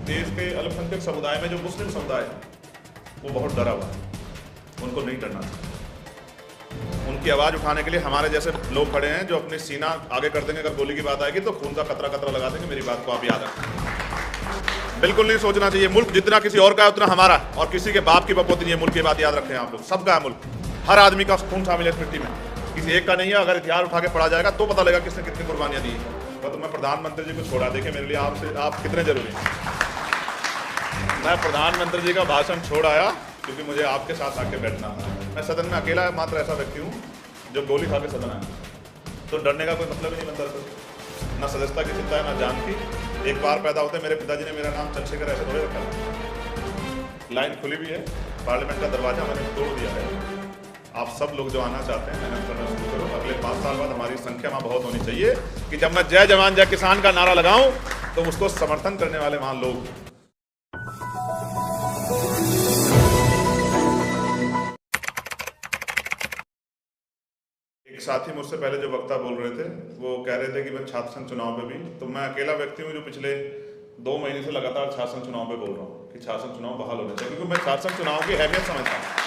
देश के अल्पसंख्यक समुदाय में जो मुस्लिम समुदाय है वो बहुत डरा हुआ है, उनको नहीं डरना चाहिए। उनकी आवाज़ उठाने के लिए हमारे जैसे लोग खड़े हैं जो अपनी सीना आगे कर देंगे, अगर गोली की बात आएगी तो खून का कतरा कतरा लगा देंगे। मेरी बात को आप याद रखें, बिल्कुल नहीं सोचना चाहिए मुल्क जितना किसी और का है उतना हमारा है, और किसी के बाप की बपोती नहीं है मुल्क की। बात याद रखें आप लोग, सबका है मुल्क, हर आदमी का खून शामिल है इस मिट्टी में, किसी एक का नहीं है। अगर हथियार उठा के पड़ा जाएगा तो पता लगेगा किसने कितनी कुर्बानियां दी है। तो मैं प्रधानमंत्री जी को छोड़ा, देखिए मेरे लिए आप कितने जरूरी हैं। मैं प्रधानमंत्री जी का भाषण छोड़ आया क्योंकि मुझे आपके साथ आके बैठना था। मैं सदन में अकेला मात्र ऐसा व्यक्ति हूँ जो गोली खा के सदन आया, तो डरने का कोई मतलब ही नहीं बनता। तो ना सदस्यता की चिंता है ना जान की। एक बार पैदा होते मेरे पिताजी ने मेरा नाम चंद्रशेखर ऐसे थोड़े रखा। लाइन खुली भी है, पार्लियामेंट का दरवाजा मैंने तोड़ दिया है। आप सब लोग जो आना चाहते हैं मेहनत करना शुरू करो। अगले 5 साल बाद हमारी संख्या वहाँ बहुत होनी चाहिए कि जब मैं जय जवान जय किसान का नारा लगाऊं तो उसको समर्थन करने वाले वहाँ लोग। एक साथी मुझसे पहले जो वक्ता बोल रहे थे वो कह रहे थे कि मैं छात्र संघ चुनाव पे भी, तो मैं अकेला व्यक्ति हूँ जो पिछले 2 महीने से लगातार छात्र संघ चुनाव पे बोल रहा हूँ कि छात्र संघ चुनाव बहाल होने चाहिए, क्योंकि मैं छात्र संघ चुनाव की अहमियत समझता हूँ।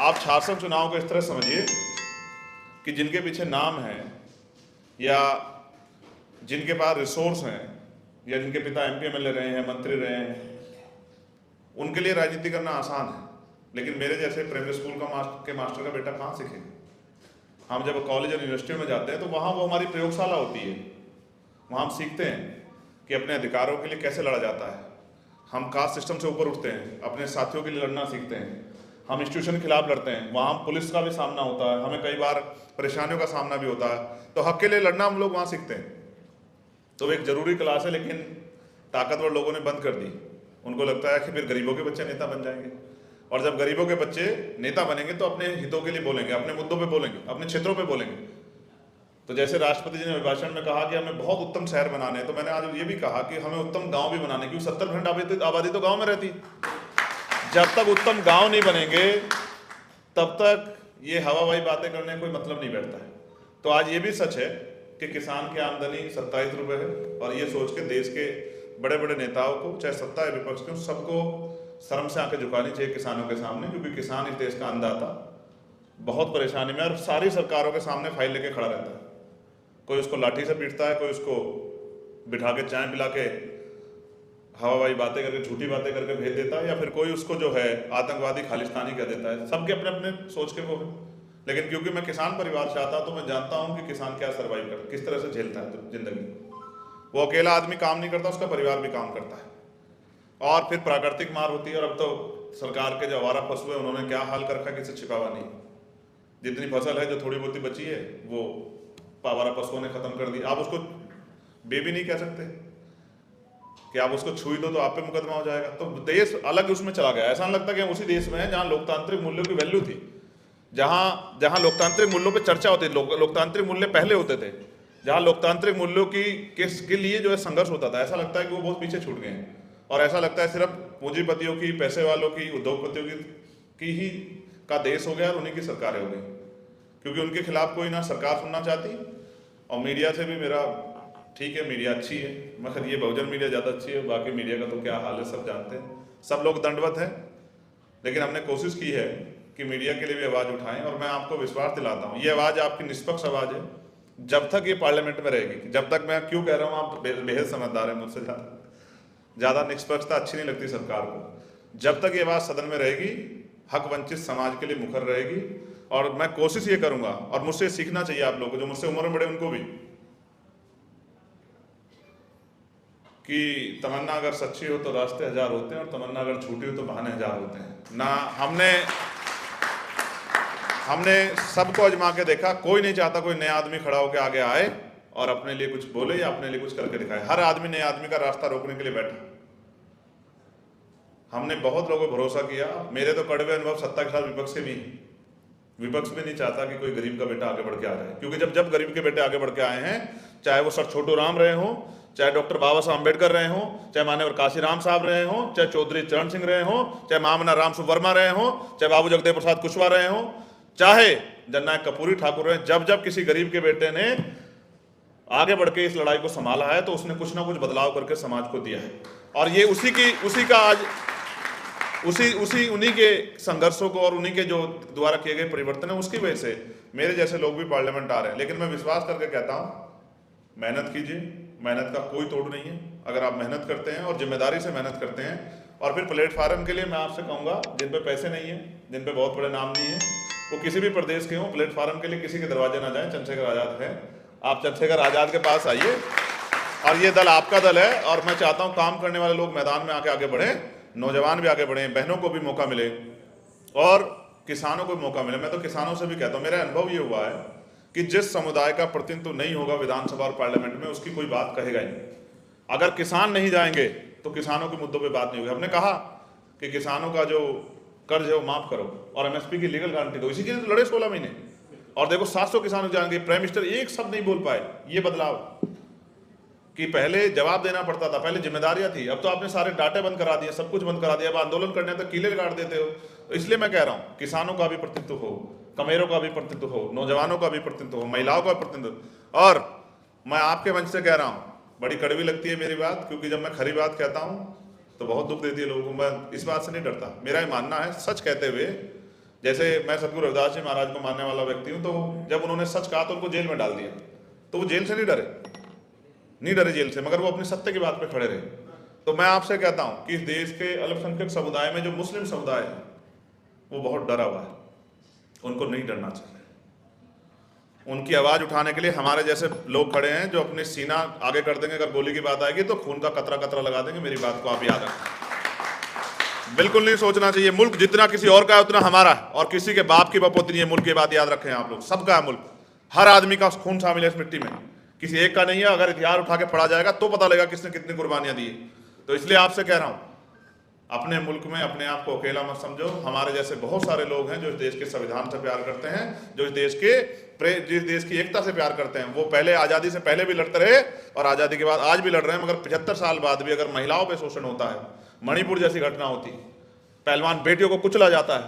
आप छात्र संघ चुनाव को इस तरह समझिए कि जिनके पीछे नाम है या जिनके पास रिसोर्स हैं या जिनके पिता MP MLA रहे हैं, मंत्री रहे हैं, उनके लिए राजनीति करना आसान है। लेकिन मेरे जैसे प्राइमरी स्कूल के मास्टर का बेटा कहाँ सीखेगा? हम जब कॉलेज और यूनिवर्सिटी में जाते हैं तो वहाँ वो हमारी प्रयोगशाला होती है, वहाँ हम सीखते हैं कि अपने अधिकारों के लिए कैसे लड़ा जाता है। हम कास्ट सिस्टम से ऊपर उठते हैं, अपने साथियों के लिए लड़ना सीखते हैं, हम इंस्टीट्यूशन के खिलाफ लड़ते हैं, वहाँ पुलिस का भी सामना होता है, हमें कई बार परेशानियों का सामना भी होता है, तो हक के लिए लड़ना हम लोग वहाँ सीखते हैं। तो एक जरूरी क्लास है, लेकिन ताकतवर लोगों ने बंद कर दी। उनको लगता है कि फिर गरीबों के बच्चे नेता बन जाएंगे, और जब गरीबों के बच्चे नेता बनेंगे तो अपने हितों के लिए बोलेंगे, अपने मुद्दों पे बोलेंगे, अपने क्षेत्रों पे बोलेंगे। तो जैसे राष्ट्रपति जी ने अभिभाषण में कहा कि हमें बहुत उत्तम शहर बनाने हैं, तो मैंने आज ये भी कहा कि हमें उत्तम गांव भी बनाने, क्योंकि 70% आबादी तो गांव में रहती। जब तक उत्तम गांव नहीं बनेंगे तब तक ये हवाबाई बातें करने कोई मतलब नहीं बैठता है। तो आज ये भी सच है कि किसान की आमदनी 27 रुपये है, और ये सोच के देश के बड़े बड़े नेताओं को, चाहे सत्ता या विपक्ष के, सबको शर्म से आंखें झुकानी चाहिए किसानों के सामने, क्योंकि किसान इस देश का अन्नदाता बहुत परेशानी में, और सारी सरकारों के सामने फाइल लेके खड़ा रहता है। कोई उसको लाठी से पीटता है, कोई उसको बिठा के चाय पिला के हवाबाई बातें करके, झूठी बातें करके भेज देता है, या फिर कोई उसको जो है आतंकवादी खालिस्तानी कह देता है। सबके अपने अपने सोच के वो है। लेकिन क्योंकि मैं किसान परिवार से आता हूं तो मैं जानता हूं कि किसान क्या सर्वाइव करता है, किस तरह से झेलता है जिंदगी। वो अकेला आदमी काम नहीं करता, उसका परिवार भी काम करता है। और फिर प्राकृतिक मार होती है, और अब तो सरकार के जो आवारा पशु है उन्होंने क्या हाल कर रखा है, किसी छिपावा नहीं। जितनी फसल है जो थोड़ी बहुत बची है वो आवारा पशुओं ने खत्म कर दी। आप उसको बेबी नहीं कह सकते कि आप उसको छुई दो तो आप पे मुकदमा हो जाएगा। तो देश अलग उसमें चला गया। ऐसा नहीं लगता कि हम उसी देश में हैं जहाँ लोकतांत्रिक मूल्यों की वैल्यू थी, जहाँ लोकतांत्रिक मूल्यों पे चर्चा होती थी, लोकतांत्रिक मूल्य पहले होते थे, जहाँ लोकतांत्रिक मूल्यों के लिए जो है संघर्ष होता था। ऐसा लगता है कि वो बहुत पीछे छूट गए हैं, और ऐसा लगता है सिर्फ पूंजीपतियों की, पैसे वालों की, उद्योगपतियों की ही का देश हो गया और उन्हीं की सरकारें हो गई, क्योंकि उनके खिलाफ कोई ना सरकार सुनना चाहती। और मीडिया से भी मेरा ठीक है, मीडिया अच्छी है, मगर ये बहुजन मीडिया ज़्यादा अच्छी है। बाकी मीडिया का तो क्या हाल है सब जानते हैं, सब लोग दंडवत हैं। लेकिन हमने कोशिश की है कि मीडिया के लिए भी आवाज़ उठाएं, और मैं आपको विश्वास दिलाता हूँ ये आवाज़ आपकी निष्पक्ष आवाज़ है जब तक ये पार्लियामेंट में रहेगी। जब तक, मैं क्यों कह रहा हूँ, आप बेहद समझदार हैं मुझसे ज़्यादा निष्पक्षता अच्छी नहीं लगती सरकार को। जब तक ये आवाज़ सदन में रहेगी, हक वंचित समाज के लिए मुखर रहेगी। और मैं कोशिश ये करूँगा, और मुझसे सीखना चाहिए आप लोगों को, जो मुझसे उम्र में बड़े उनको भी, कि तमन्ना अगर सच्ची हो तो रास्ते 1000 होते हैं, और तमन्ना अगर झूठी हो तो बहाने 1000 होते हैं ना। हमने सबको आजमा के देखा, कोई नहीं चाहता कोई नया आदमी खड़ा होकर आगे आए और अपने लिए कुछ बोले या अपने लिए कुछ करके दिखाए। हर आदमी नए आदमी का रास्ता रोकने के लिए बैठा। हमने बहुत लोगों को भरोसा किया। मेरे तो कड़वे अनुभव सत्ता के साथ विपक्ष के भी। विपक्ष भी नहीं चाहता कि कोई गरीब का बेटा आगे बढ़ के आ जाए, क्योंकि जब गरीब के बेटे आगे बढ़ के आए हैं, चाहे वो सर छोटू राम रहे हों, चाहे डॉक्टर बाबा साहब अम्बेडकर रहे हों, चाहे मान्यवर काशीराम साहब रहे हों, चाहे चौधरी चरण सिंह रहे हों, चाहे महामना राम सुवर्मा रहे हों, चाहे बाबू जगदेव प्रसाद कुशवाहा रहे हों, चाहे जननायक कर्पूरी ठाकुर रहे, जब किसी गरीब के बेटे ने आगे बढ़ के इस लड़ाई को संभाला है तो उसने कुछ ना कुछ बदलाव करके समाज को दिया है। और ये उसी का आज उन्हीं के संघर्षों को और उन्हीं के जो द्वारा किए गए परिवर्तन है उसकी वजह से मेरे जैसे लोग भी पार्लियामेंट आ रहे हैं। लेकिन मैं विश्वास करके कहता हूं, मेहनत कीजिए, मेहनत का कोई तोड़ नहीं है। अगर आप मेहनत करते हैं और जिम्मेदारी से मेहनत करते हैं, और फिर प्लेटफार्म के लिए मैं आपसे कहूँगा, जिन पे पैसे नहीं है, जिन पे बहुत बड़े नाम नहीं है, वो किसी भी प्रदेश के हों, प्लेटफार्म के लिए किसी के दरवाजे ना जाएं। चंद्रशेखर आज़ाद है, आप चंद्रशेखर आज़ाद के पास आइए, और ये दल आपका दल है। और मैं चाहता हूँ काम करने वाले लोग मैदान में आगे बढ़ें, नौजवान भी आगे बढ़ें, बहनों को भी मौका मिले और किसानों को भी मौका मिले। मैं तो किसानों से भी कहता हूँ, मेरा अनुभव ये हुआ है कि जिस समुदाय का प्रतिनिधित्व नहीं होगा विधानसभा और पार्लियामेंट में, उसकी कोई बात कहेगा ही नहीं। अगर किसान नहीं जाएंगे तो किसानों के मुद्दों पे बात नहीं होगी। हमने कहा कि किसानों का जो कर्ज है वो माफ करो और एमएसपी की लीगल गारंटी दो, इसी के लिए तो लड़े 16 महीने। और देखो 700 किसान जाएंगे, प्राइम मिनिस्टर एक शब्द नहीं बोल पाए। ये बदलाव कि पहले जवाब देना पड़ता था, पहले जिम्मेदारियां थी, अब तो आपने सारे डाटे बंद करा दिए, सब कुछ बंद करा दिया। अब आंदोलन करने तक किले गाड़ देते हो। तो इसलिए मैं कह रहा हूं, किसानों का भी प्रतिनिधित्व हो, कमेरों का भी प्रतिनिधित्व हो, नौजवानों का भी प्रतिनिधित्व हो, महिलाओं का प्रतिनिधित्व। और मैं आपके मंच से कह रहा हूं, बड़ी कड़वी लगती है मेरी बात, क्योंकि जब मैं खरी बात कहता हूं तो बहुत दुख देती है लोगों को। मैं इस बात से नहीं डरता। मेरा ये मानना है, सच कहते हुए, जैसे मैं सतगुरु रविदास जी महाराज को मानने वाला व्यक्ति हूं, तो जब उन्होंने सच कहा तो उनको जेल में डाल दिया, तो वो जेल से नहीं डरे जेल से, मगर वो अपने सत्य की बात पे खड़े रहे। तो मैं आपसे कहता हूं कि इस देश के अल्पसंख्यक समुदाय में जो मुस्लिम समुदाय है वो बहुत डरा हुआ है, उनको नहीं डरना चाहिए। उनकी आवाज उठाने के लिए हमारे जैसे लोग खड़े हैं, जो अपने सीना आगे कर देंगे। अगर गोली की बात आएगी तो खून का कतरा कतरा लगा देंगे। मेरी बात को आप याद रखें। बिल्कुल नहीं सोचना चाहिए मुल्क जितना किसी और का है उतना हमारा है, और किसी के बाप की बपोती नहीं है मुल्क की। बात याद रखें आप लोग, सबका है मुल्क, हर आदमी का खून शामिल है इस मिट्टी में, किसी एक का नहीं है। अगर हथियार उठा के पड़ा जाएगा तो पता लगेगा किसने कितनी कुर्बानियां दी। तो इसलिए आपसे कह रहा हूं, अपने मुल्क में अपने आप को अकेला मत समझो। हमारे जैसे बहुत सारे लोग हैं जो इस देश के संविधान से प्यार करते हैं, जो जिस देश की एकता से प्यार करते हैं। वो पहले आज़ादी से पहले भी लड़ते रहे और आज़ादी के बाद आज भी लड़ रहे हैं। मगर 75 साल बाद भी अगर महिलाओं पर शोषण होता है, मणिपुर जैसी घटना होती है, पहलवान बेटियों को कुचला जाता है,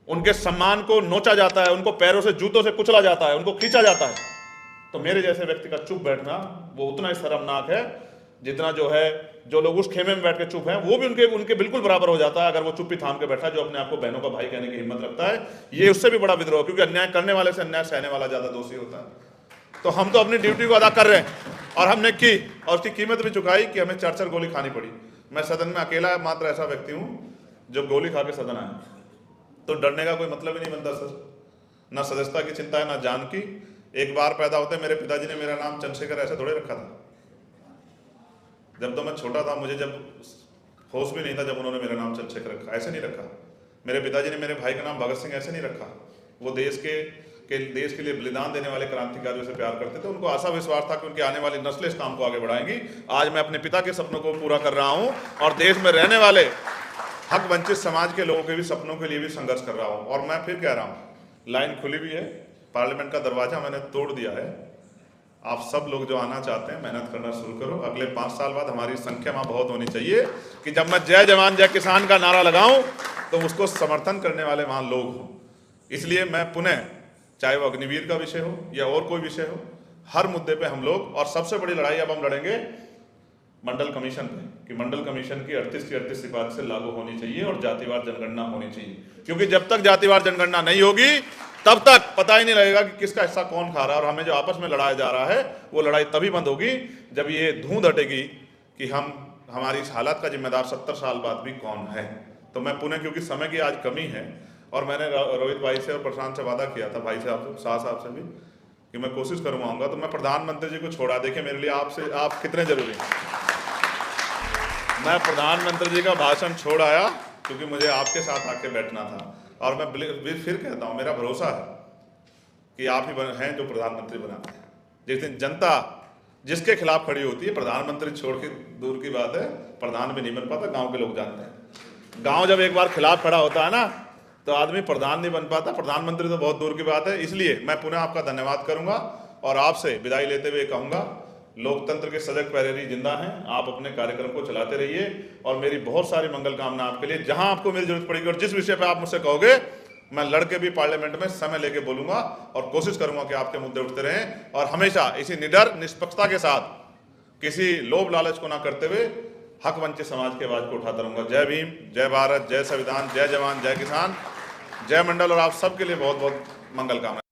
उनके सम्मान को नोचा जाता है, उनको पैरों से जूतों से कुचला जाता है, उनको खींचा जाता है, तो मेरे जैसे व्यक्ति का चुप बैठना वो उतना ही शर्मनाक है जितना जो लोग उस खेमे में बैठ के चुप हैं वो भी उनके बिल्कुल बराबर हो जाता है अगर वो चुप्पी थाम के बैठा, जो अपने आप को बहनों का भाई कहने की हिम्मत रखता है। ये उससे भी बड़ा विद्रोह, क्योंकि अन्याय करने वाले से अन्याय सहने वाला ज्यादा दोषी होता है। तो हम तो अपनी ड्यूटी को अदा कर रहे हैं और हमने की, और उसकी कीमत भी चुकाई कि हमें 4-4 गोली खानी पड़ी। मैं सदन में अकेला मात्र ऐसा व्यक्ति हूं जो गोली खा के सदन आया, तो डरने का कोई मतलब ही नहीं बनता सर। ना सदस्यता की चिंता है, ना जान की। एक बार पैदा होते मेरे पिताजी ने मेरा नाम चंद्रशेखर ऐसे थोड़े रखा था। जब तो मैं छोटा था, मुझे जब होश भी नहीं था, जब उन्होंने मेरा नाम चंद्रशेखर रखा, ऐसे नहीं रखा। मेरे पिताजी ने मेरे भाई का नाम भगत सिंह ऐसे नहीं रखा। वो देश के लिए बलिदान देने वाले क्रांतिकारियों से प्यार करते थे। उनको आशा विश्वास था कि उनकी आने वाली नस्लें इस काम को आगे बढ़ाएंगी। आज मैं अपने पिता के सपनों को पूरा कर रहा हूँ और देश में रहने वाले हक वंचित समाज के लोगों के भी सपनों के लिए भी संघर्ष कर रहा हूँ। और मैं फिर कह रहा हूँ, लाइन खुली भी है, पार्लियामेंट का दरवाजा मैंने तोड़ दिया है। आप सब लोग जो आना चाहते हैं मेहनत करना शुरू करो। अगले 5 साल बाद हमारी संख्या वहां बहुत होनी चाहिए कि जब मैं जय जवान जय किसान का नारा लगाऊं तो उसको समर्थन करने वाले वहां लोग हों। इसलिए मैं पुनः, चाहे वो अग्निवीर का विषय हो या और कोई विषय हो, हर मुद्दे पे हम लोग, और सबसे बड़ी लड़ाई अब हम लड़ेंगे मंडल कमीशन पे, कि मंडल कमीशन की 38 की 38 सिफारिशें लागू होनी चाहिए और जातिवार जनगणना होनी चाहिए। क्योंकि जब तक जातिवार जनगणना नहीं होगी तब तक पता ही नहीं लगेगा कि किसका हिस्सा कौन खा रहा है। और हमें जो आपस में लड़ाया जा रहा है वो लड़ाई तभी बंद होगी जब ये धूंध हटेगी कि हमारी इस हालत का जिम्मेदार 70 साल बाद भी कौन है। तो मैं पुनः, क्योंकि समय की आज कमी है, और मैंने रोहित भाई से और प्रशांत से वादा किया था, भाई से, आप शाह साहब से भी, कि मैं कोशिश करूँगा तो मैं प्रधानमंत्री जी को छोड़ा। देखिए मेरे लिए आप कितने जरूरी हैं। मैं प्रधानमंत्री जी का भाषण छोड़ आया क्योंकि मुझे आपके साथ आके बैठना था। और मैं फिर कहता हूँ, मेरा भरोसा है कि आप ही हैं जो प्रधानमंत्री बनाते हैं। जिस दिन जनता जिसके खिलाफ खड़ी होती है, प्रधानमंत्री छोड़ के दूर की बात है, प्रधान भी नहीं बन पाता। गांव के लोग जानते हैं, गांव जब एक बार खिलाफ खड़ा होता है ना तो आदमी प्रधान नहीं बन पाता, प्रधानमंत्री तो बहुत दूर की बात है। इसलिए मैं पुनः आपका धन्यवाद करूंगा और आपसे विदाई लेते हुए कहूंगा, लोकतंत्र के सजग पैरेरी जिंदा हैं। आप अपने कार्यक्रम को चलाते रहिए और मेरी बहुत सारी मंगल कामना आपके लिए। जहां आपको मेरी जरूरत पड़ेगी और जिस विषय पे आप मुझसे कहोगे, मैं लड़के भी पार्लियामेंट में समय लेके बोलूंगा और कोशिश करूंगा कि आपके मुद्दे उठते रहें और हमेशा इसी निडर निष्पक्षता के साथ किसी लोभ लालच को ना करते हुए हक वंचित समाज की आवाज को उठाता रहूंगा। जय भीम, जय भारत, जय संविधान, जय जवान, जय किसान, जय मंडल। और आप सबके लिए बहुत बहुत मंगल कामना।